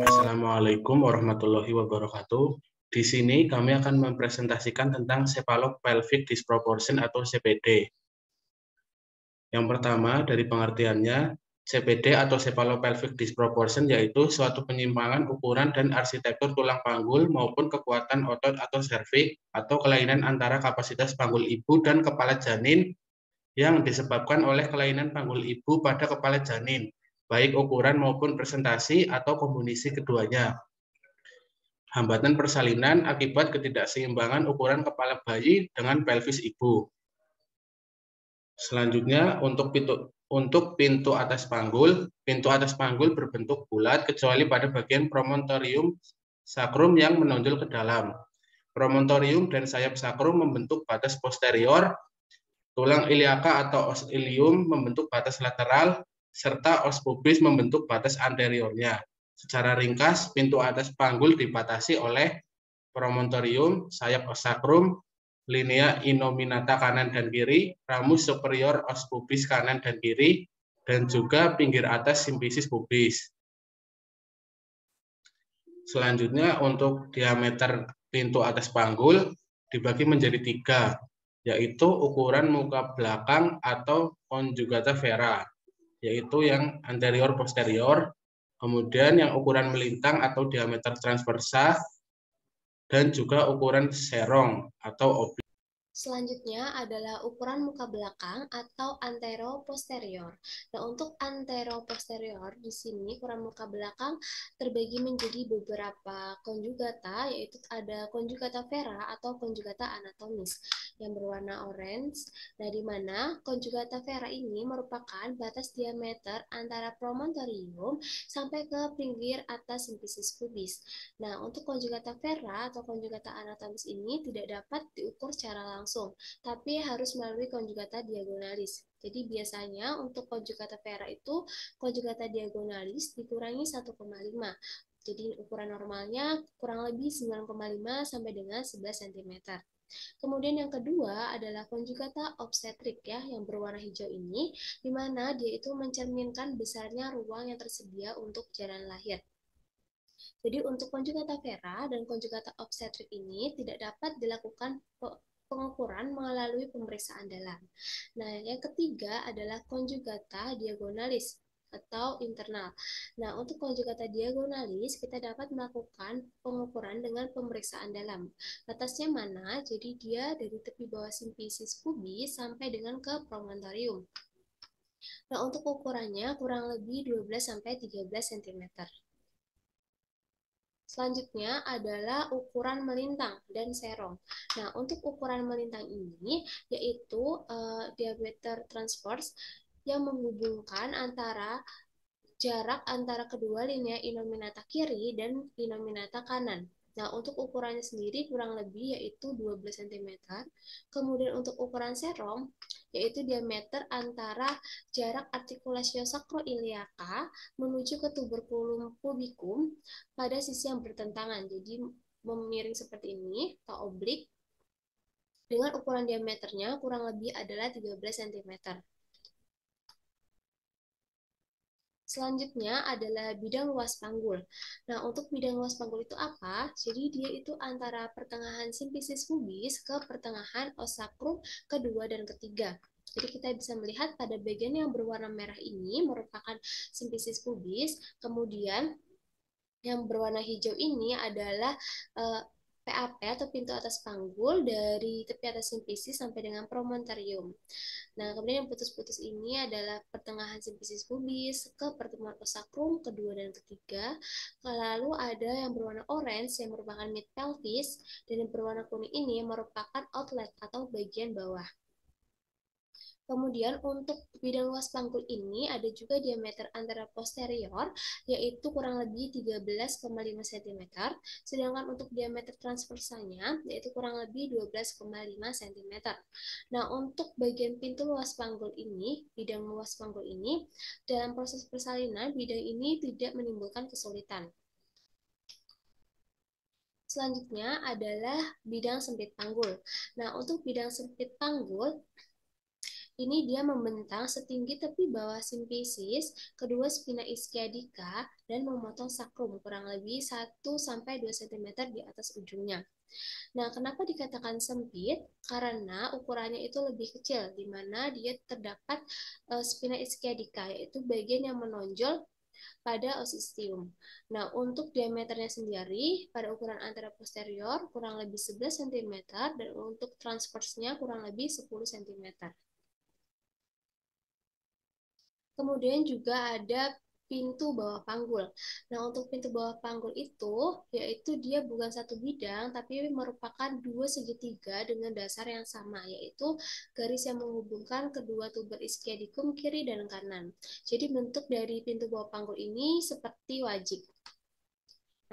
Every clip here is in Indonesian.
Assalamualaikum warahmatullahi wabarakatuh. Di sini kami akan mempresentasikan tentang cephalopelvic disproportion atau CPD. Yang pertama dari pengertiannya, CPD atau cephalopelvic disproportion yaitu suatu penyimpangan ukuran dan arsitektur tulang panggul maupun kekuatan otot atau serviks atau kelainan antara kapasitas panggul ibu dan kepala janin yang disebabkan oleh kelainan panggul ibu pada kepala janin, baik ukuran maupun presentasi atau kombinasi keduanya. Hambatan persalinan akibat ketidakseimbangan ukuran kepala bayi dengan pelvis ibu. Selanjutnya, untuk pintu atas panggul berbentuk bulat kecuali pada bagian promontorium sakrum yang menonjol ke dalam. Promontorium dan sayap sakrum membentuk batas posterior, tulang iliaka atau os ilium membentuk batas lateral, serta os pubis membentuk batas anteriornya. Secara ringkas, pintu atas panggul dibatasi oleh promontorium, sayap os sakrum, linea innominata kanan dan kiri, ramus superior os pubis kanan dan kiri, dan juga pinggir atas simfisis pubis. Selanjutnya, untuk diameter pintu atas panggul dibagi menjadi 3, yaitu ukuran muka belakang atau conjugata vera, yaitu yang anterior posterior, kemudian yang ukuran melintang atau diameter transversa, dan juga ukuran serong atau oblik. Selanjutnya adalah ukuran muka belakang atau antero-posterior. Nah, untuk antero-posterior di sini ukuran muka belakang terbagi menjadi beberapa konjugata, yaitu ada konjugata vera atau konjugata anatomis yang berwarna orange. Nah, di mana konjugata vera ini merupakan batas diameter antara promontorium sampai ke pinggir atas simfisis pubis. Nah, untuk konjugata vera atau konjugata anatomis ini tidak dapat diukur secara langsung, tapi harus melalui konjugata diagonalis. Jadi biasanya untuk konjugata vera itu konjugata diagonalis dikurangi 1,5. Jadi ukuran normalnya kurang lebih 9,5 sampai dengan 11 cm. Kemudian yang kedua adalah konjugata obstetrik ya, yang berwarna hijau ini, di mana dia itu mencerminkan besarnya ruang yang tersedia untuk jalan lahir. Jadi untuk konjugata vera dan konjugata obstetrik ini tidak dapat dilakukan pengukuran melalui pemeriksaan dalam. Nah, yang ketiga adalah konjugata diagonalis atau internal. Nah, untuk konjugata diagonalis kita dapat melakukan pengukuran dengan pemeriksaan dalam. Batasnya mana? Jadi dia dari tepi bawah simfisis pubis sampai dengan ke promontorium. Nah, untuk ukurannya kurang lebih 12 sampai 13 cm. Selanjutnya adalah ukuran melintang dan serong. Nah, untuk ukuran melintang ini yaitu diameter transverse yang menghubungkan antara jarak antara kedua linea innominata kiri dan innominata kanan. Nah, untuk ukurannya sendiri kurang lebih yaitu 12 cm. Kemudian untuk ukuran serong yaitu diameter antara jarak artikulasio sacroiliaca menuju ke tuberculum pubicum pada sisi yang bertentangan. Jadi memiring seperti ini atau oblik dengan ukuran diameternya kurang lebih adalah 13 cm. Selanjutnya adalah bidang luas panggul. Nah, untuk bidang luas panggul itu apa? Jadi dia itu antara pertengahan simfisis pubis ke pertengahan os sakrum kedua dan ketiga. Jadi kita bisa melihat pada bagian yang berwarna merah ini merupakan simfisis pubis, kemudian yang berwarna hijau ini adalah PAP atau pintu atas panggul dari tepi atas simfisis sampai dengan promontorium. Nah, kemudian yang putus-putus ini adalah pertengahan simfisis pubis ke pertemuan os sakrum kedua dan ketiga. Lalu ada yang berwarna orange yang merupakan mid pelvis, dan yang berwarna kuning ini merupakan outlet atau bagian bawah. Kemudian untuk bidang luas panggul ini ada juga diameter antara posterior yaitu kurang lebih 13,5 cm, sedangkan untuk diameter transversanya yaitu kurang lebih 12,5 cm. Nah, untuk bagian pintu luas panggul ini, bidang luas panggul ini, dalam proses persalinan bidang ini tidak menimbulkan kesulitan. Selanjutnya adalah bidang sempit panggul. Nah, untuk bidang sempit panggul ini dia membentang setinggi tepi bawah simfisis, kedua spina ischiadica, dan memotong sakrum kurang lebih 1-2 cm di atas ujungnya. Nah, kenapa dikatakan sempit? Karena ukurannya itu lebih kecil, di mana dia terdapat spina ischiadica, yaitu bagian yang menonjol pada osistium. Nah, untuk diameternya sendiri, pada ukuran anteroposterior kurang lebih 11 cm, dan untuk transversnya kurang lebih 10 cm. Kemudian juga ada pintu bawah panggul. Nah, untuk pintu bawah panggul itu, yaitu dia bukan satu bidang, tapi merupakan dua segitiga dengan dasar yang sama, yaitu garis yang menghubungkan kedua tuber ischiadicum kiri dan kanan. Jadi bentuk dari pintu bawah panggul ini seperti wajik.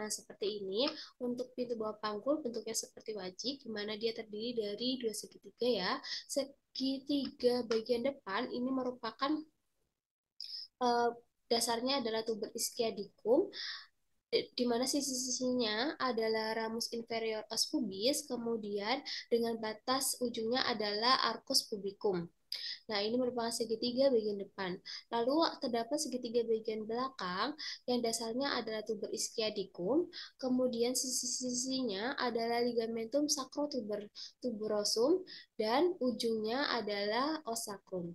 Nah, seperti ini. Untuk pintu bawah panggul bentuknya seperti wajik, di mana dia terdiri dari dua segitiga ya. Segitiga bagian depan ini merupakan dasarnya adalah tuber ischiadicum, di mana sisi-sisinya adalah ramus inferior os pubis, kemudian dengan batas ujungnya adalah arcus pubicum. Nah, ini merupakan segitiga bagian depan. Lalu terdapat segitiga bagian belakang yang dasarnya adalah tuber ischiadicum, kemudian sisi-sisinya adalah ligamentum sacrotuberosum, dan ujungnya adalah os sacrum.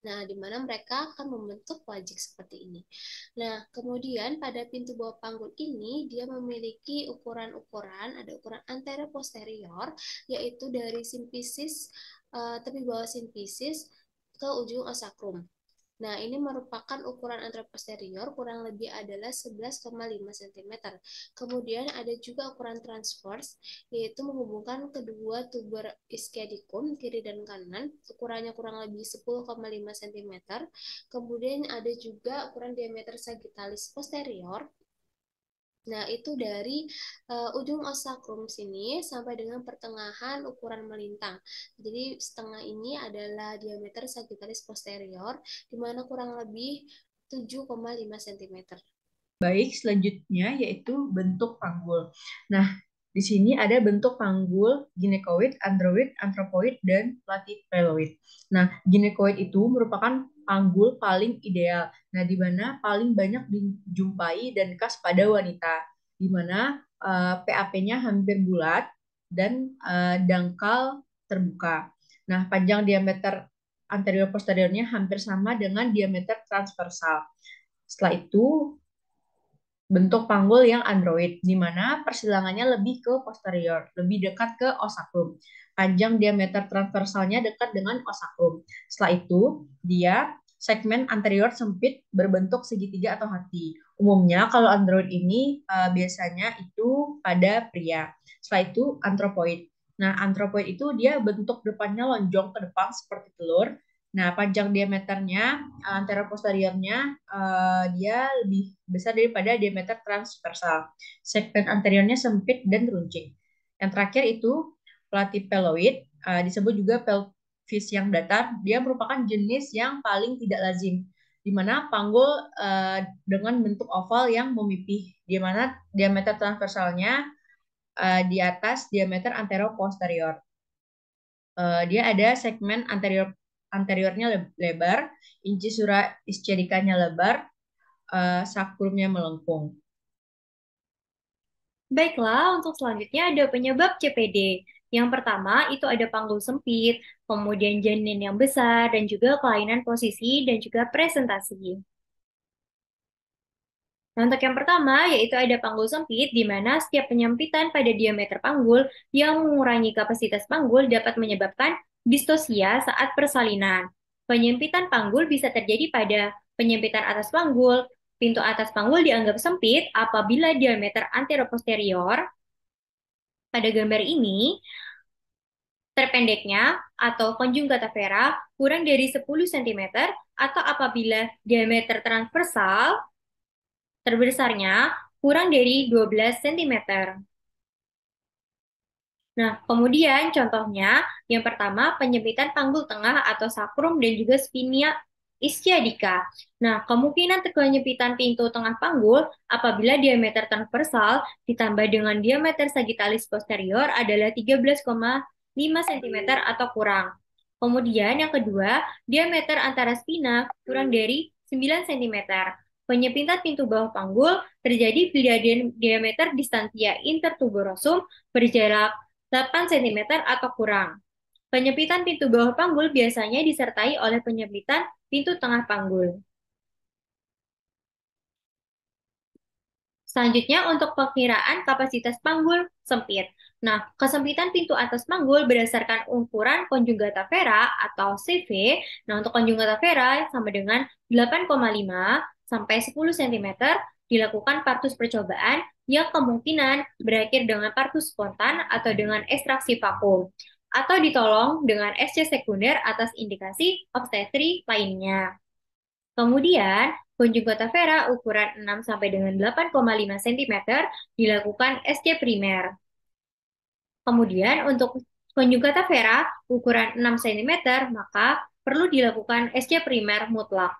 Nah, di mana mereka akan membentuk wajik seperti ini. Nah, kemudian pada pintu bawah panggul ini, dia memiliki ukuran-ukuran, ada ukuran anterior-posterior, yaitu dari simfisis, tepi bawah simfisis ke ujung os sacrum. Nah, ini merupakan ukuran anteroposterior kurang lebih adalah 11,5 cm. Kemudian ada juga ukuran transverse, yaitu menghubungkan kedua tuber ischiadicum kiri dan kanan, ukurannya kurang lebih 10,5 cm. Kemudian ada juga ukuran diameter sagittalis posterior. Nah, itu dari ujung os sacrum sini sampai dengan pertengahan ukuran melintang. Jadi, setengah ini adalah diameter sagittalis posterior, di mana kurang lebih 7,5 cm. Baik, selanjutnya yaitu bentuk panggul. Nah, di sini ada bentuk panggul ginekoid, android, antropoid, dan platypeloid. Nah, ginekoid itu merupakan panggul paling ideal. Nah, di mana paling banyak dijumpai dan khas pada wanita, di mana PAP-nya hampir bulat dan dangkal terbuka. Nah, panjang diameter anterior posteriornya hampir sama dengan diameter transversal. Setelah itu, bentuk panggul yang android, di mana persilangannya lebih ke posterior, lebih dekat ke os sacrum. Panjang diameter transversalnya dekat dengan os sacrum. Setelah itu, dia segmen anterior sempit berbentuk segitiga atau hati. Umumnya kalau android ini biasanya itu pada pria. Setelah itu antropoid. Nah, antropoid itu dia bentuk depannya lonjong ke depan seperti telur. Nah, panjang diameternya, antara posteriornya, dia lebih besar daripada diameter transversal. Segmen anteriornya sempit dan runcing. Yang terakhir itu platypeloid, disebut juga pelvis yang datar. Dia merupakan jenis yang paling tidak lazim, di mana panggul dengan bentuk oval yang memipih, di mana diameter transversalnya di atas diameter anteroposterior. Dia ada segmen anteriornya lebar, incisura ischiadicanya lebar, sakrumnya melengkung. Baiklah, untuk selanjutnya ada penyebab CPD. Yang pertama itu ada panggul sempit, kemudian janin yang besar, dan juga kelainan posisi dan juga presentasi. Nah, untuk yang pertama, yaitu ada panggul sempit, di mana setiap penyempitan pada diameter panggul yang mengurangi kapasitas panggul dapat menyebabkan distosia saat persalinan. Penyempitan panggul bisa terjadi pada penyempitan atas panggul. Pintu atas panggul dianggap sempit apabila diameter anteroposterior pada gambar ini terpendeknya atau conjugata vera kurang dari 10 cm atau apabila diameter transversal terbesarnya kurang dari 12 cm. Nah, kemudian contohnya, yang pertama penyempitan panggul tengah atau sakrum dan juga spina ischiadica. Nah, kemungkinan penyempitan pintu tengah panggul apabila diameter transversal ditambah dengan diameter sagittalis posterior adalah 13,5 cm atau kurang. Kemudian yang kedua, diameter antara spina kurang dari 9 cm. Penyempitan pintu bawah panggul terjadi bila diameter distansia intertuberosum berjarak 8 cm atau kurang. Penyempitan pintu bawah panggul biasanya disertai oleh penyempitan pintu tengah panggul. Selanjutnya untuk perkiraan kapasitas panggul sempit. Nah, kesempitan pintu atas panggul berdasarkan ukuran konjugata Vera atau CV. Nah, untuk konjugata Vera sama dengan 8,5 sampai 10 cm dilakukan partus percobaan yang kemungkinan berakhir dengan partus spontan atau dengan ekstraksi vakum atau ditolong dengan SC sekunder atas indikasi obstetri lainnya. Kemudian, konjugata Vera ukuran 6 sampai dengan 8,5 cm dilakukan SC primer. Kemudian untuk konjugata Vera ukuran 6 cm maka perlu dilakukan SC primer mutlak.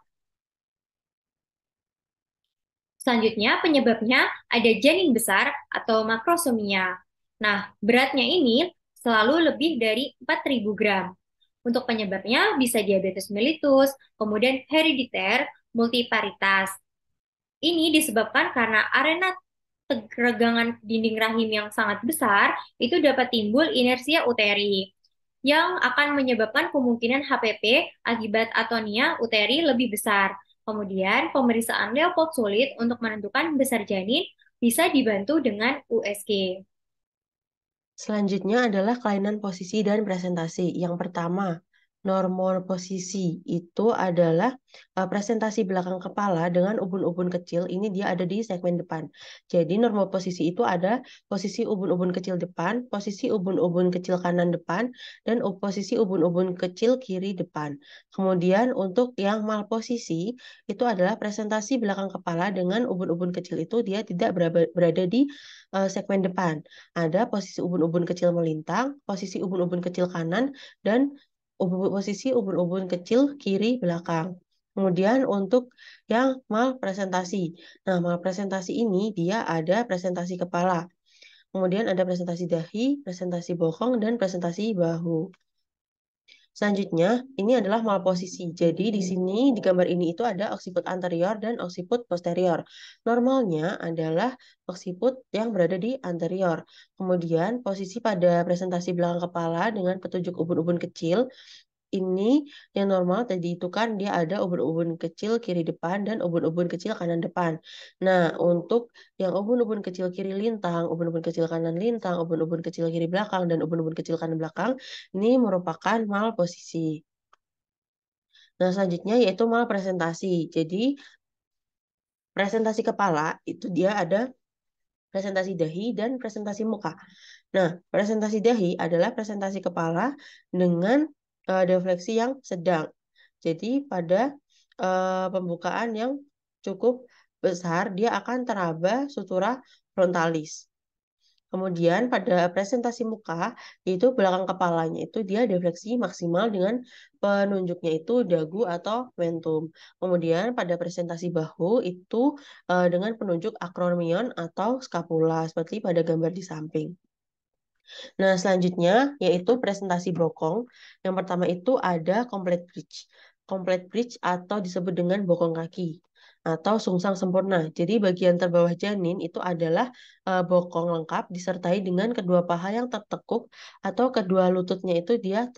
Selanjutnya penyebabnya ada janin besar atau makrosomia. Nah, beratnya ini selalu lebih dari 4.000 gram. Untuk penyebabnya bisa diabetes mellitus, kemudian herediter, multiparitas. Ini disebabkan karena arena tegangan dinding rahim yang sangat besar itu dapat timbul inersia uteri yang akan menyebabkan kemungkinan HPP akibat atonia uteri lebih besar. Kemudian pemeriksaan Leopold sulit untuk menentukan besar janin bisa dibantu dengan USG. Selanjutnya adalah kelainan posisi dan presentasi. Yang pertama, normal posisi itu adalah presentasi belakang kepala dengan ubun-ubun kecil. Ini dia ada di segmen depan. Jadi normal posisi itu ada posisi ubun-ubun kecil depan, posisi ubun-ubun kecil kanan depan, dan posisi ubun-ubun kecil kiri depan. Kemudian untuk yang malposisi itu adalah presentasi belakang kepala dengan ubun-ubun kecil itu dia tidak berada di segmen depan. Ada posisi ubun-ubun kecil melintang, posisi ubun-ubun kecil kanan, dan posisi ubun-ubun kecil kiri belakang. Kemudian untuk yang malpresentasi. Nah, malpresentasi ini dia ada presentasi kepala. Kemudian ada presentasi dahi, presentasi bokong, dan presentasi bahu. Selanjutnya, ini adalah malposisi. Jadi, di sini, di gambar ini itu ada oksiput anterior dan oksiput posterior. Normalnya adalah oksiput yang berada di anterior. Kemudian, posisi pada presentasi belakang kepala dengan petunjuk ubun-ubun kecil, ini yang normal tadi itu kan dia ada ubun-ubun kecil kiri depan dan ubun-ubun kecil kanan depan. Nah, untuk yang ubun-ubun kecil kiri lintang, ubun-ubun kecil kanan lintang, ubun-ubun kecil kiri belakang, dan ubun-ubun kecil kanan belakang, ini merupakan malposisi. Nah, selanjutnya yaitu malpresentasi. Jadi, presentasi kepala itu dia ada presentasi dahi dan presentasi muka. Nah, presentasi dahi adalah presentasi kepala dengan defleksi yang sedang. Jadi pada pembukaan yang cukup besar, dia akan teraba sutura frontalis. Kemudian pada presentasi muka, itu belakang kepalanya itu dia defleksi maksimal dengan penunjuknya itu dagu atau mentum. Kemudian pada presentasi bahu itu dengan penunjuk akromion atau scapula, seperti pada gambar di samping. Nah, selanjutnya yaitu presentasi bokong. Yang pertama itu ada complete bridge. Complete bridge atau disebut dengan bokong kaki atau sungsang sempurna. Jadi bagian terbawah janin itu adalah bokong lengkap disertai dengan kedua paha yang tertekuk atau kedua lututnya itu dia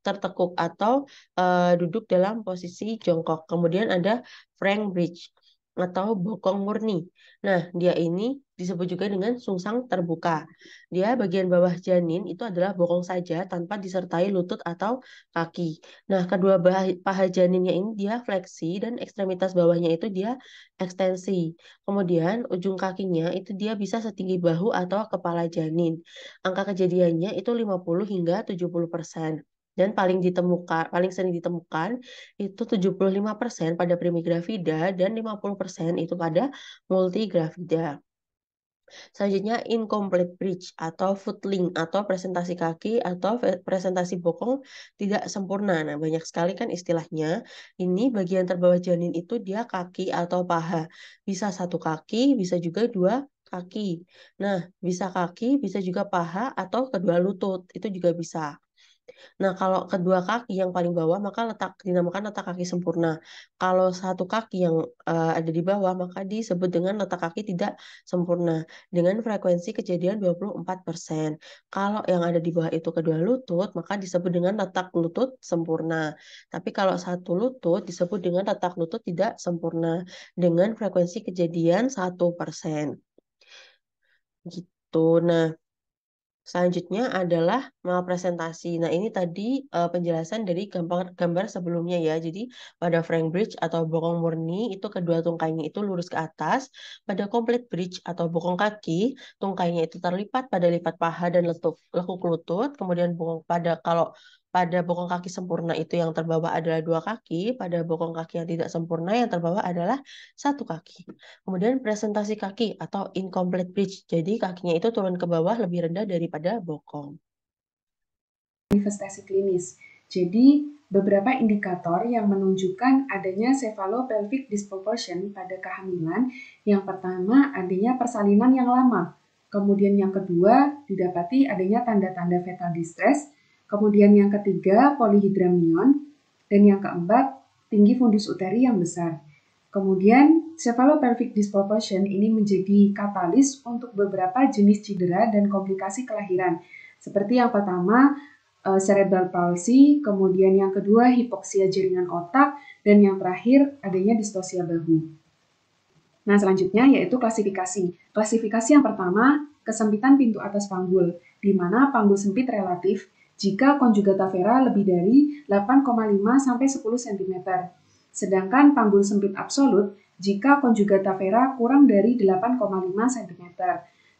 tertekuk atau duduk dalam posisi jongkok. Kemudian ada Frank bridge atau bokong murni. Nah, dia ini disebut juga dengan sungsang terbuka. Dia bagian bawah janin itu adalah bokong saja tanpa disertai lutut atau kaki. Nah, kedua paha janinnya ini dia fleksi dan ekstremitas bawahnya itu dia ekstensi. Kemudian ujung kakinya itu dia bisa setinggi bahu atau kepala janin. Angka kejadiannya itu 50 hingga 70%. Dan paling sering ditemukan itu 75% pada primigravida dan 50% itu pada multigravida. Selanjutnya incomplete bridge atau footling atau presentasi kaki atau presentasi bokong tidak sempurna. Nah, banyak sekali kan istilahnya. Ini bagian terbawah janin itu dia kaki atau paha. Bisa satu kaki, bisa juga dua kaki. Nah, bisa kaki, bisa juga paha atau kedua lutut. Itu juga bisa. Nah, kalau kedua kaki yang paling bawah maka dinamakan letak kaki sempurna. Kalau satu kaki yang ada di bawah maka disebut dengan letak kaki tidak sempurna dengan frekuensi kejadian 24%. Kalau yang ada di bawah itu kedua lutut maka disebut dengan letak lutut sempurna. Tapi kalau satu lutut disebut dengan letak lutut tidak sempurna dengan frekuensi kejadian 1%. Gitu. Nah, selanjutnya adalah malpresentasi. Nah, ini tadi penjelasan dari gambar sebelumnya ya. Jadi, pada frank bridge atau bokong murni, itu kedua tungkainya itu lurus ke atas. Pada complete bridge atau bokong kaki, tungkainya itu terlipat pada lipat paha dan lekuk lutut. Kemudian kalau pada bokong kaki sempurna itu yang terbawah adalah dua kaki. Pada bokong kaki yang tidak sempurna yang terbawah adalah satu kaki. Kemudian presentasi kaki atau incomplete bridge. Jadi kakinya itu turun ke bawah lebih rendah daripada bokong. Manifestasi klinis. Jadi, beberapa indikator yang menunjukkan adanya cephalopelvic disproportion pada kehamilan. Yang pertama, adanya persalinan yang lama. Kemudian yang kedua, didapati adanya tanda-tanda fetal distress. Kemudian yang ketiga, polyhydramnion. Dan yang keempat, tinggi fundus uteri yang besar. Kemudian, cephalopelvic disproportion ini menjadi katalis untuk beberapa jenis cedera dan komplikasi kelahiran. Seperti yang pertama, cerebral palsy, kemudian yang kedua hipoksia jaringan otak, dan yang terakhir adanya distosia bahu. Nah, selanjutnya yaitu klasifikasi. Klasifikasi yang pertama, kesempitan pintu atas panggul, di mana panggul sempit relatif jika konjugata vera lebih dari 8,5 sampai 10 cm. Sedangkan panggul sempit absolut jika konjugata vera kurang dari 8,5 cm.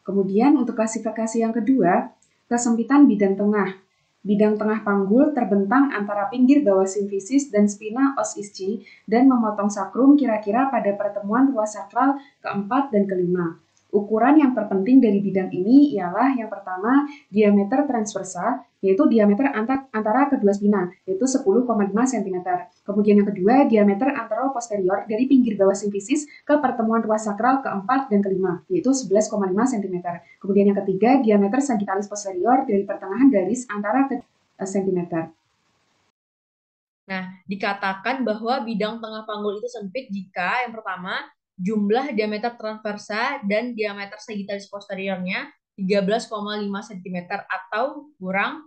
Kemudian untuk klasifikasi yang kedua, kesempitan bidang tengah. Bidang tengah panggul terbentang antara pinggir bawah simfisis dan spina os ischi dan memotong sakrum kira-kira pada pertemuan ruas sakral keempat dan kelima. Ukuran yang terpenting dari bidang ini ialah yang pertama diameter transversa, yaitu diameter antara kedua spina, yaitu 10,5 cm. Kemudian yang kedua diameter anteroposterior dari pinggir bawah simfisis ke pertemuan ruas sakral keempat dan kelima, yaitu 11,5 cm. Kemudian yang ketiga diameter sagittalis posterior dari pertengahan garis antara cm. Nah, dikatakan bahwa bidang tengah panggul itu sempit jika yang pertama jumlah diameter transversa dan diameter sagittalis posteriornya 13,5 cm atau kurang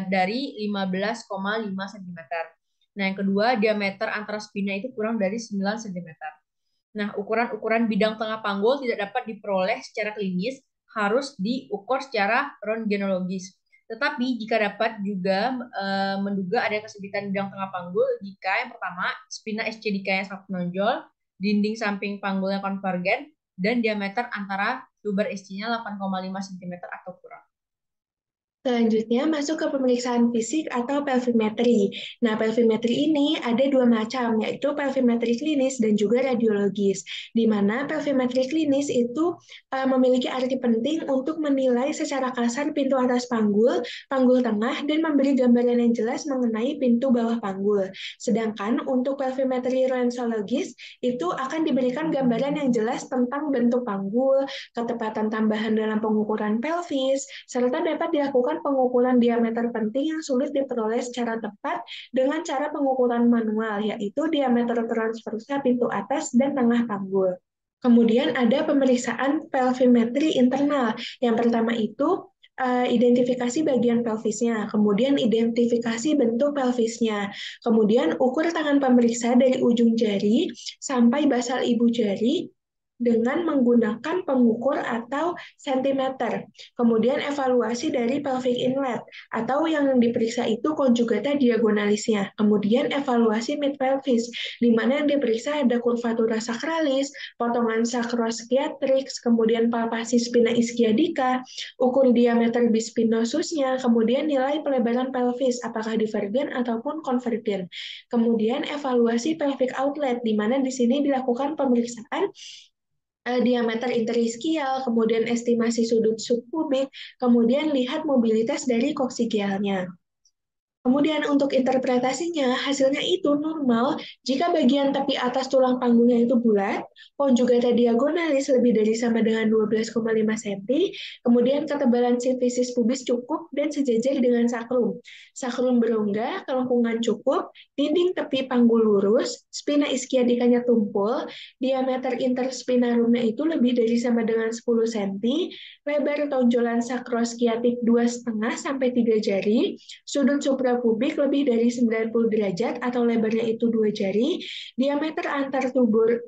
dari 15,5 cm. Nah, yang kedua diameter antara spina itu kurang dari 9 cm. Nah, ukuran-ukuran bidang tengah panggul tidak dapat diperoleh secara klinis, harus diukur secara röntgenologis. Tetapi jika dapat juga menduga ada kesempitan bidang tengah panggul jika yang pertama spina SCDK-nya sangat menonjol, dinding samping panggulnya konvergen, dan diameter antara tuber SC-nya 8,5 cm atau kurang. Selanjutnya masuk ke pemeriksaan fisik atau pelvimetri. Nah, pelvimetri ini ada dua macam, yaitu pelvimetri klinis dan juga radiologis. Di mana pelvimetri klinis itu memiliki arti penting untuk menilai secara kasar pintu atas panggul, panggul tengah, dan memberi gambaran yang jelas mengenai pintu bawah panggul. Sedangkan untuk pelvimetri ransologis itu akan diberikan gambaran yang jelas tentang bentuk panggul, ketepatan tambahan dalam pengukuran pelvis, serta dapat dilakukan pengukuran diameter penting yang sulit diperoleh secara tepat dengan cara pengukuran manual, yaitu diameter transversa pintu atas dan tengah panggul. Kemudian ada pemeriksaan pelvimetri internal. Yang pertama itu identifikasi bagian pelvisnya, kemudian identifikasi bentuk pelvisnya, kemudian ukur tangan pemeriksa dari ujung jari sampai basal ibu jari dengan menggunakan pengukur atau sentimeter. Kemudian evaluasi dari pelvic inlet atau yang diperiksa itu konjugata diagonalisnya. Kemudian evaluasi mid pelvis, di mana yang diperiksa ada kurvatura sakralis, potongan sacroskiatrix, kemudian palpasi spina ischiadica, ukur diameter bispinosusnya, kemudian nilai pelebaran pelvis apakah divergen ataupun konvergen. Kemudian evaluasi pelvic outlet, di mana di sini dilakukan pemeriksaan diameter interischial, kemudian estimasi sudut subpubik, kemudian lihat mobilitas dari koksigialnya. Kemudian untuk interpretasinya, hasilnya itu normal jika bagian tepi atas tulang panggulnya itu bulat, conjugata diagonalis lebih dari sama dengan 12,5 cm, kemudian ketebalan simfisis pubis cukup dan sejajar dengan sakrum. Sakrum berongga, kelengkungan cukup, dinding tepi panggul lurus, spina ischiadikanya tumpul, diameter interspinarumnya itu lebih dari sama dengan 10 cm, lebar tonjolan sakroskiatik 2,5 sampai 3 jari, sudut suprapubik lebih dari 90 derajat atau lebarnya itu 2 jari, diameter antar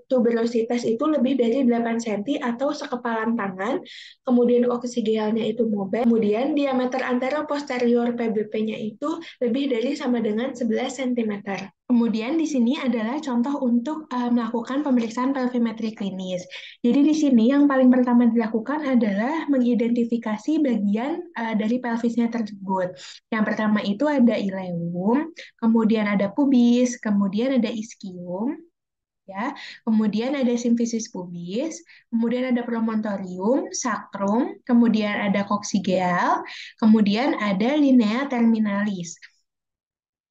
tuberositas itu lebih dari 8 cm atau sekepalan tangan, kemudian oksigealnya itu mobile, kemudian diameter anteroposterior PBP-nya itu lebih dari sama dengan 11 cm. Kemudian di sini adalah contoh untuk melakukan pemeriksaan pelvimetri klinis. Jadi di sini yang paling pertama dilakukan adalah mengidentifikasi bagian dari pelvisnya tersebut. Yang pertama itu ada ileum, kemudian ada pubis, kemudian ada ischium, ya. Kemudian ada simfisis pubis, kemudian ada promontorium, sacrum, kemudian ada coccygeal, kemudian ada linea terminalis.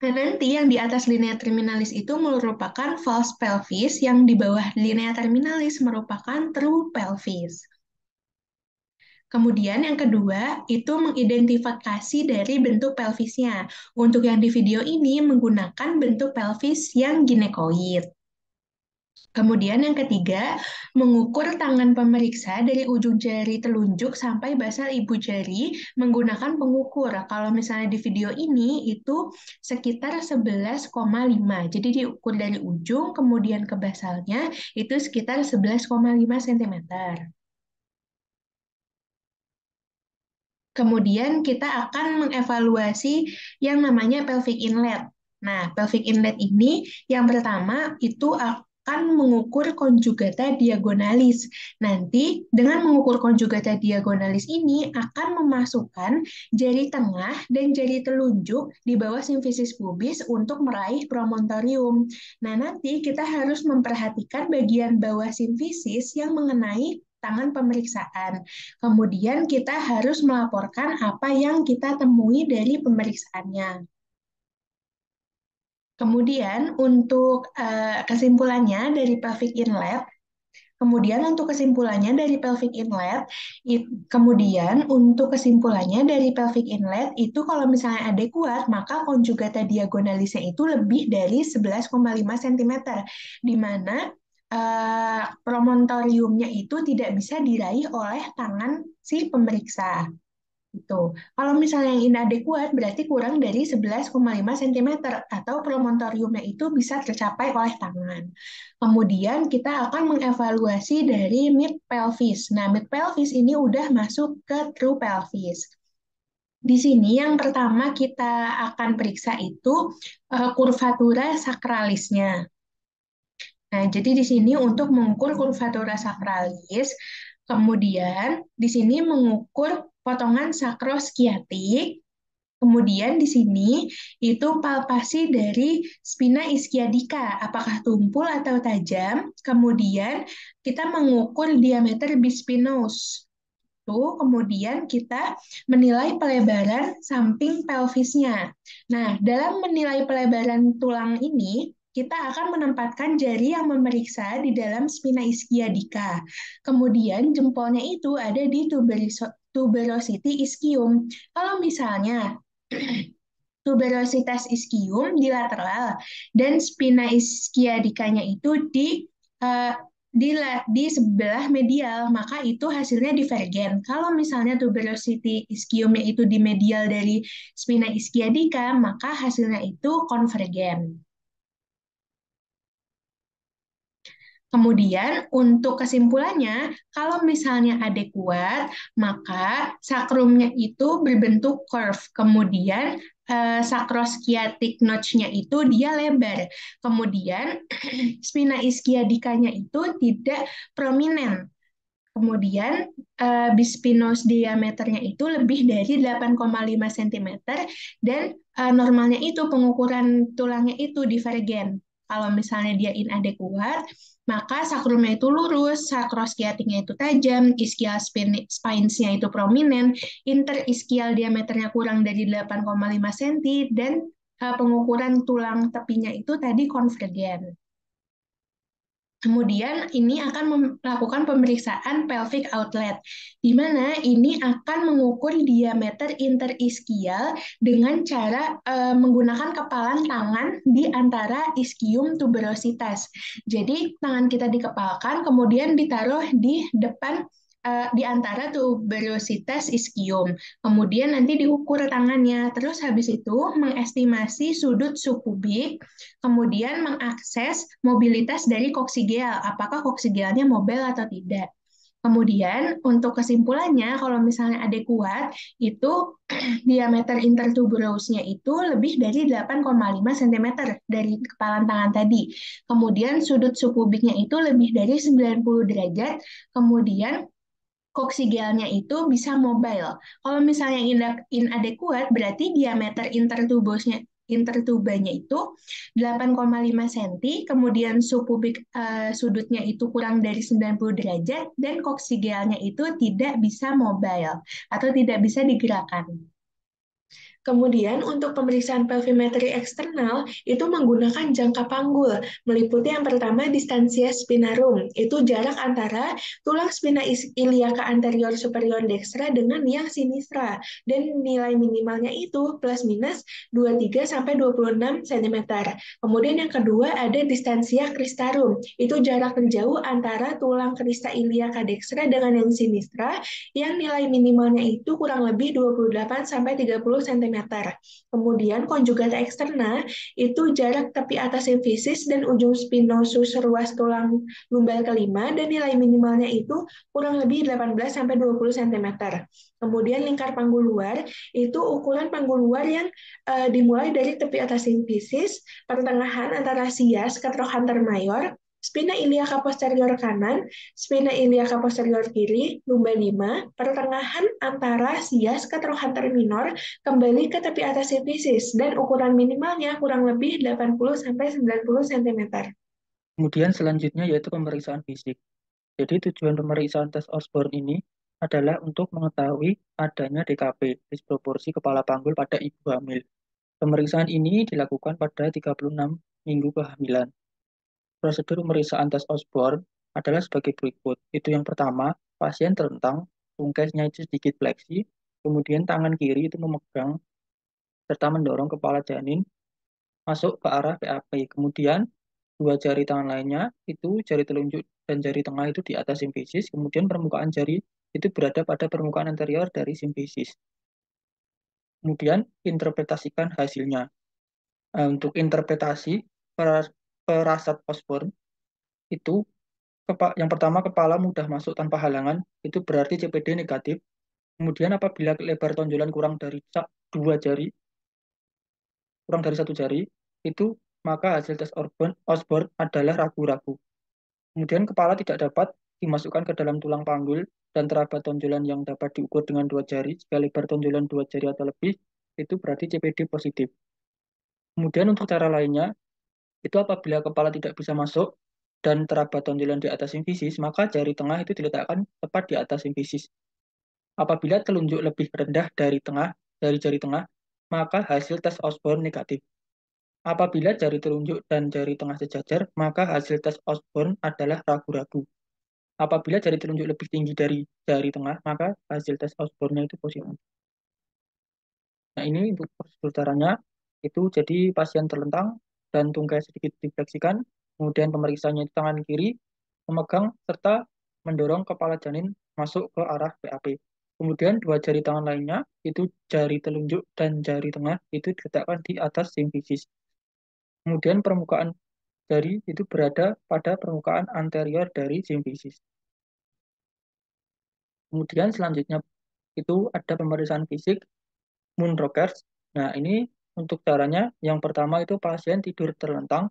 Nah, nanti yang di atas linea terminalis itu merupakan false pelvis, yang di bawah linea terminalis merupakan true pelvis. Kemudian yang kedua, itu mengidentifikasi dari bentuk pelvisnya. Untuk yang di video ini menggunakan bentuk pelvis yang ginekoid. Kemudian yang ketiga, mengukur tangan pemeriksa dari ujung jari telunjuk sampai basal ibu jari menggunakan pengukur. Kalau misalnya di video ini itu sekitar 11,5. Jadi diukur dari ujung kemudian ke basalnya itu sekitar 11,5 cm. Kemudian kita akan mengevaluasi yang namanya pelvic inlet. Nah, pelvic inlet ini yang pertama itu akan mengukur konjugata diagonalis. Nanti dengan mengukur konjugata diagonalis ini akan memasukkan jari tengah dan jari telunjuk di bawah simfisis pubis untuk meraih promontorium. Nah, nanti kita harus memperhatikan bagian bawah simfisis yang mengenai tangan pemeriksaan. Kemudian kita harus melaporkan apa yang kita temui dari pemeriksaannya. Kemudian untuk kesimpulannya dari pelvic inlet, itu kalau misalnya adekuat, maka konjugata diagonalisnya itu lebih dari 11,5 cm, di mana promontoriumnya itu tidak bisa diraih oleh tangan si pemeriksa. Itu. Kalau misalnya yang inadekuat berarti kurang dari 11,5 cm atau promontoriumnya itu bisa tercapai oleh tangan. Kemudian kita akan mengevaluasi dari mid pelvis. Nah, mid pelvis ini udah masuk ke true pelvis. Di sini yang pertama kita akan periksa itu kurvatura sakralisnya. Nah, jadi di sini untuk mengukur kurvatura sakralis, kemudian di sini mengukur potongan sakroskiatik, kemudian di sini itu palpasi dari spina ischiadica, apakah tumpul atau tajam, kemudian kita mengukur diameter bispinous. Kemudian kita menilai pelebaran samping pelvisnya. Nah, dalam menilai pelebaran tulang ini, kita akan menempatkan jari yang memeriksa di dalam spina ischiadica. Kemudian jempolnya itu ada di tuberosity ischium. Kalau misalnya tuberositas ischium di lateral dan spina ischiadikanya itu di sebelah medial, maka itu hasilnya divergen. Kalau misalnya tuberosity ischiumnya itu di medial dari spina ischiadica, maka hasilnya itu konvergen. Kemudian untuk kesimpulannya, kalau misalnya adekuat, maka sakrumnya itu berbentuk curve. Kemudian sakroskiatic notch-nya itu dia lebar. Kemudian spina ischiadikanya itu tidak prominent. Kemudian bispinous diameternya itu lebih dari 8,5 cm dan normalnya itu pengukuran tulangnya itu divergen. Kalau misalnya dia inadekuat, maka sakrumnya itu lurus, sakroskiatiknya itu tajam, ischial spines-nya itu prominent, interischial diameternya kurang dari 8,5 cm, dan pengukuran tulang tepinya itu tadi konvergen. Kemudian ini akan melakukan pemeriksaan pelvic outlet, di mana ini akan mengukur diameter interischial dengan cara menggunakan kepalan tangan di antara ischium tuberositas. Jadi tangan kita dikepalkan, kemudian ditaruh di depan di antara tuberositas ischium. Kemudian nanti diukur tangannya. Terus habis itu mengestimasi sudut subpubik, kemudian mengakses mobilitas dari koksigeal, apakah koksigealnya mobile atau tidak. Kemudian untuk kesimpulannya, kalau misalnya adekuat, itu diameter intertuberosnya itu lebih dari 8,5 cm dari kepalan tangan tadi. Kemudian sudut subpubiknya itu lebih dari 90 derajat. Kemudian koksigealnya itu bisa mobile. Kalau misalnya inadequate, berarti diameter intertubanya itu 8,5 cm, kemudian subpubik sudutnya itu kurang dari 90 derajat, dan koksigealnya itu tidak bisa mobile atau tidak bisa digerakkan. Kemudian untuk pemeriksaan pelvimetri eksternal itu menggunakan jangka panggul, meliputi yang pertama distansia spinarum, itu jarak antara tulang spina iliaca anterior superior dextra dengan yang sinistra, dan nilai minimalnya itu plus minus 23 sampai 26 cm. Kemudian yang kedua ada distansia cristarum, itu jarak terjauh antara tulang crista iliaca dextra dengan yang sinistra, yang nilai minimalnya itu kurang lebih 28 sampai 30 cm. Kemudian konjugata eksterna itu jarak tepi atas simfisis dan ujung spinosus ruas tulang lumbal kelima, dan nilai minimalnya itu kurang lebih 18 sampai 20 cm. Kemudian lingkar panggul luar itu ukuran panggul luar yang dimulai dari tepi atas simfisis, pertengahan antara sias ke trochanter mayor, spina iliaca posterior kanan, spina iliaca posterior kiri, lumbal 5, pertengahan antara sias ke trochanter minor, kembali ke tepi atas simfisis, dan ukuran minimalnya kurang lebih 80-90 cm. Kemudian selanjutnya yaitu pemeriksaan fisik. Jadi tujuan pemeriksaan tes Osborne ini adalah untuk mengetahui adanya DKP, disproporsi kepala panggul pada ibu hamil. Pemeriksaan ini dilakukan pada 36 minggu kehamilan. Prosedur pemeriksaan tes Osborne adalah sebagai berikut. Itu yang pertama, pasien terentang, tungkesnya itu sedikit fleksi, kemudian tangan kiri itu memegang serta mendorong kepala janin masuk ke arah PAP. Kemudian dua jari tangan lainnya itu jari telunjuk dan jari tengah itu di atas simfisis, kemudian permukaan jari itu berada pada permukaan anterior dari simfisis. Kemudian interpretasikan hasilnya. Untuk interpretasi perasat Osborne itu yang pertama kepala mudah masuk tanpa halangan, itu berarti CPD negatif. Kemudian apabila lebar tonjolan kurang dari 2 jari, kurang dari 1 jari, itu maka hasil tes Osborne adalah ragu-ragu. Kemudian kepala tidak dapat dimasukkan ke dalam tulang panggul dan terabat tonjolan yang dapat diukur dengan 2 jari. Jika lebar tonjolan 2 jari atau lebih, itu berarti CPD positif. Kemudian untuk cara lainnya, itu apabila kepala tidak bisa masuk dan terabat tonjolan di atas simfisis, maka jari tengah itu diletakkan tepat di atas simfisis. Apabila telunjuk lebih rendah dari jari tengah, maka hasil tes Osborne negatif. Apabila jari telunjuk dan jari tengah sejajar, maka hasil tes Osborne adalah ragu-ragu. Apabila jari telunjuk lebih tinggi dari jari tengah, maka hasil tes Osborne itu positif. Nah, ini untuk prosedur caranya, itu jadi pasien terlentang dan tungkai sedikit difleksikan, kemudian pemeriksaannya di tangan kiri, memegang serta mendorong kepala janin masuk ke arah PAP. Kemudian dua jari tangan lainnya, itu jari telunjuk dan jari tengah, itu diletakkan di atas simfisis. Kemudian permukaan jari itu berada pada permukaan anterior dari simfisis. Kemudian selanjutnya itu ada pemeriksaan fisik, Moon-Rockers. Nah, ini untuk caranya, yang pertama itu pasien tidur terlentang,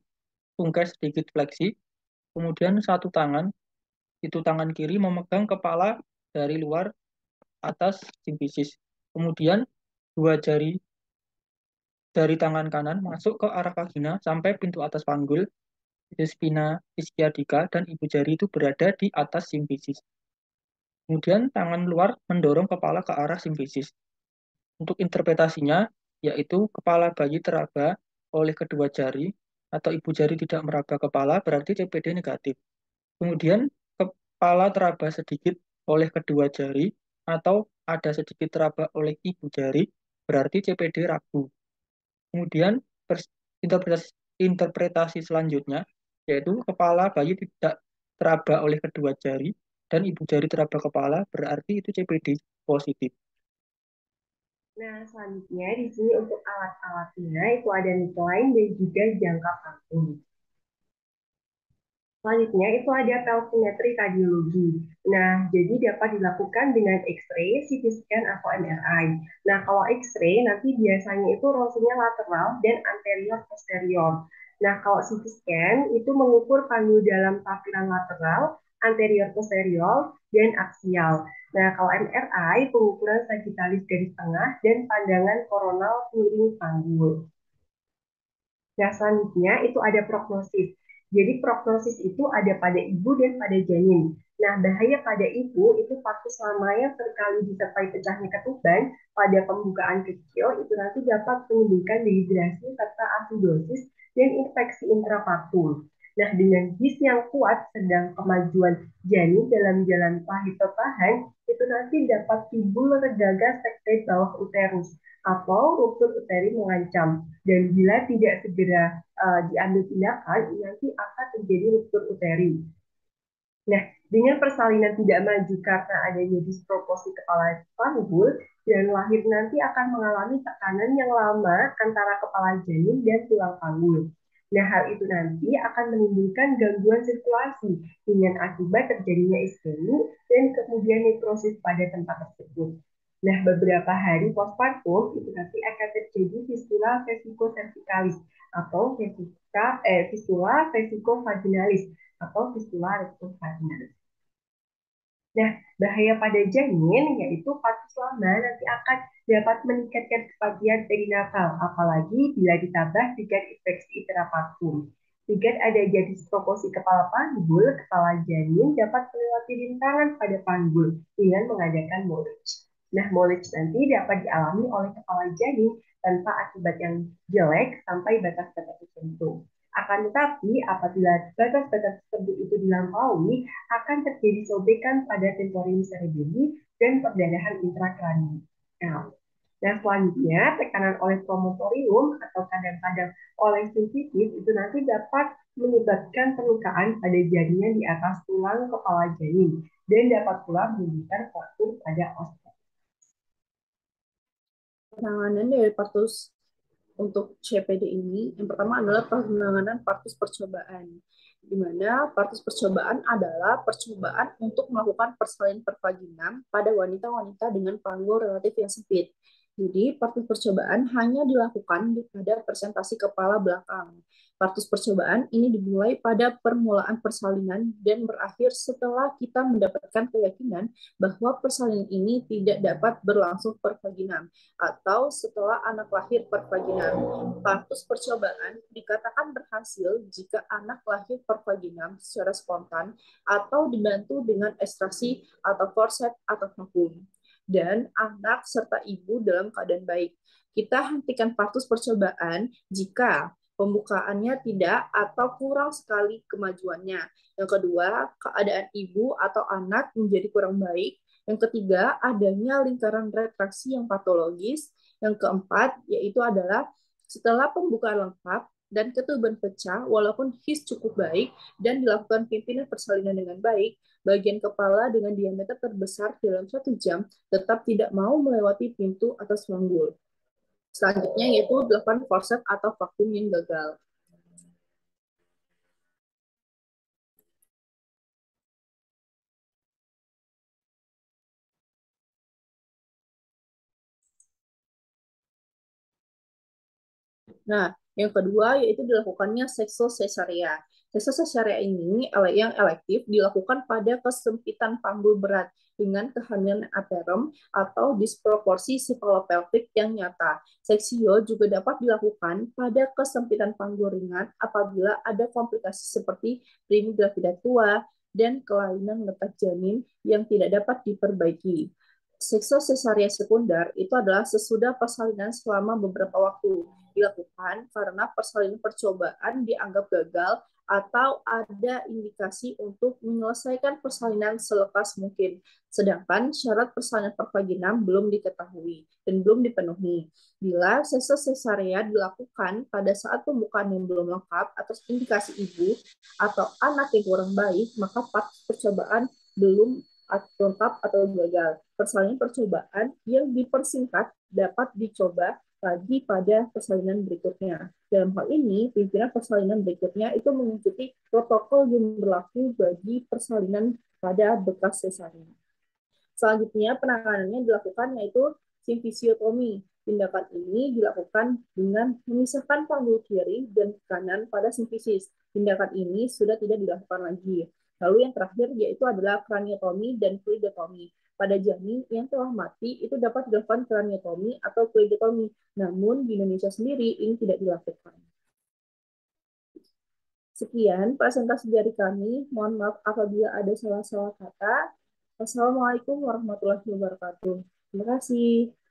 tungkai sedikit fleksi, kemudian satu tangan, itu tangan kiri memegang kepala dari luar atas simfisis. Kemudian dua jari dari tangan kanan masuk ke arah vagina sampai pintu atas panggul, itu spina ischiadica, dan ibu jari itu berada di atas simfisis. Kemudian tangan luar mendorong kepala ke arah simfisis. Untuk interpretasinya, yaitu kepala bayi teraba oleh kedua jari atau ibu jari tidak meraba kepala, berarti CPD negatif. Kemudian kepala teraba sedikit oleh kedua jari atau ada sedikit teraba oleh ibu jari, berarti CPD ragu. Kemudian interpretasi selanjutnya yaitu kepala bayi tidak teraba oleh kedua jari dan ibu jari teraba kepala, berarti itu CPD positif. Nah, selanjutnya di sini untuk alat-alatnya itu ada midline dan juga jangka panjang. Selanjutnya itu ada pelvimetri radiologi. Nah, jadi dapat dilakukan dengan X-ray, CT scan, atau MRI. Nah, kalau X-ray nanti biasanya itu rongsinya lateral dan anterior posterior. Nah, kalau CT scan itu mengukur panggul dalam tampilan lateral, anterior posterior, dan aksial. Nah, kalau MRI pengukuran sagittalis garis tengah dan pandangan koronal miring panggul. Nah, selanjutnya itu ada prognosis. Jadi prognosis itu ada pada ibu dan pada janin. Nah, bahaya pada ibu itu partus lamanya sekali disertai pecahnya ketuban pada pembukaan kecil itu nanti dapat menimbulkan dehidrasi serta asidosis dan infeksi intrapartum. Nah, dengan his yang kuat sedang kemajuan janin dalam jalan lahir tertahan itu nanti dapat timbul regaga sekret bawah uterus atau ruptur uteri mengancam. Dan bila tidak segera diambil tindakan, nanti akan terjadi ruptur uteri. Nah, dengan persalinan tidak maju karena adanya disproporsi kepala panggul, dan lahir nanti akan mengalami tekanan yang lama antara kepala janin dan tulang panggul. Nah, hal itu nanti akan menimbulkan gangguan sirkulasi dengan akibat terjadinya iskemi dan kemudian nekrosis pada tempat tersebut. Nah, beberapa hari postpartum itu nanti akan terjadi fistula vesicoccervicalis atau fistula vesicovaginalis atau fistula rectovaginalis. Nah, bahaya pada janin yaitu partus lama nanti akan dapat meningkatkan kematian perinatal, apalagi bila ditambah dengan infeksi intrapartum. Jika ada jadi disproporsi kepala panggul, kepala janin dapat melewati rintangan pada panggul dengan mengadakan molage. Nah, molage nanti dapat dialami oleh kepala janin tanpa akibat yang jelek sampai batas-batas tertentu. Akan tetapi, apabila batas-batas tersebut itu dilampaui, akan terjadi sobekan pada temporium cerebelli dan perdarahan intrakranial. Nah, selanjutnya, tekanan oleh promotorium atau kadang-kadang oleh sensitif itu nanti dapat menyebabkan perlukaan pada jaringan di atas tulang kepala janin dan dapat pula menimbulkan fraktur pada osteoid. Penanganan dari partus untuk CPD ini, yang pertama adalah penanganan partus percobaan, di mana partus percobaan adalah percobaan untuk melakukan persalinan pervaginam pada wanita-wanita dengan panggul relatif yang sempit. Jadi, partus percobaan hanya dilakukan pada presentasi kepala belakang. Partus percobaan ini dimulai pada permulaan persalinan dan berakhir setelah kita mendapatkan keyakinan bahwa persalinan ini tidak dapat berlangsung pervaginam atau setelah anak lahir pervaginam. Partus percobaan dikatakan berhasil jika anak lahir pervaginam secara spontan atau dibantu dengan ekstraksi atau forset atau vakum, dan anak serta ibu dalam keadaan baik. Kita hentikan partus percobaan jika pembukaannya tidak atau kurang sekali kemajuannya. Yang kedua, keadaan ibu atau anak menjadi kurang baik. Yang ketiga, adanya lingkaran retraksi yang patologis. Yang keempat, yaitu adalah setelah pembukaan lengkap dan ketuban pecah, walaupun his cukup baik dan dilakukan pimpinan persalinan dengan baik, bagian kepala dengan diameter terbesar dalam 1 jam tetap tidak mau melewati pintu atau sanggul. Selanjutnya yaitu dilakukan forcep atau vakum yang gagal. Nah, yang kedua yaitu dilakukannya sekso cesarea. Sekso cesarea ini yang elektif dilakukan pada kesempitan panggul berat dengan kehamilan aterem atau disproporsi cephalopelvic yang nyata. Seksio juga dapat dilakukan pada kesempitan panggul ringan apabila ada komplikasi seperti rini gravida tua dan kelainan letak janin yang tidak dapat diperbaiki. Seksosesaria sekunder itu adalah sesudah persalinan selama beberapa waktu dilakukan karena persalinan percobaan dianggap gagal atau ada indikasi untuk menyelesaikan persalinan selepas mungkin. Sedangkan syarat persalinan pervaginam belum diketahui dan belum dipenuhi. Bila seksosesarea dilakukan pada saat pembukaan yang belum lengkap atas indikasi ibu atau anak yang kurang baik, maka percobaan belum lengkap atau gagal. Persalinan percobaan yang dipersingkat dapat dicoba lagi pada persalinan berikutnya. Dalam hal ini, pimpinan persalinan berikutnya itu mengikuti protokol yang berlaku bagi persalinan pada bekas sesarian. Selanjutnya, penanganannya dilakukan yaitu simfisiotomi. Tindakan ini dilakukan dengan memisahkan panggul kiri dan kanan pada simfisis. Tindakan ini sudah tidak dilakukan lagi. Lalu yang terakhir yaitu adalah kraniotomi dan fluidotomi. Pada janin yang telah mati itu dapat dilakukan kraniotomi atau fluidotomi. Namun di Indonesia sendiri ini tidak dilakukan. Sekian presentasi dari kami. Mohon maaf apabila ada salah-salah kata. Wassalamualaikum warahmatullahi wabarakatuh. Terima kasih.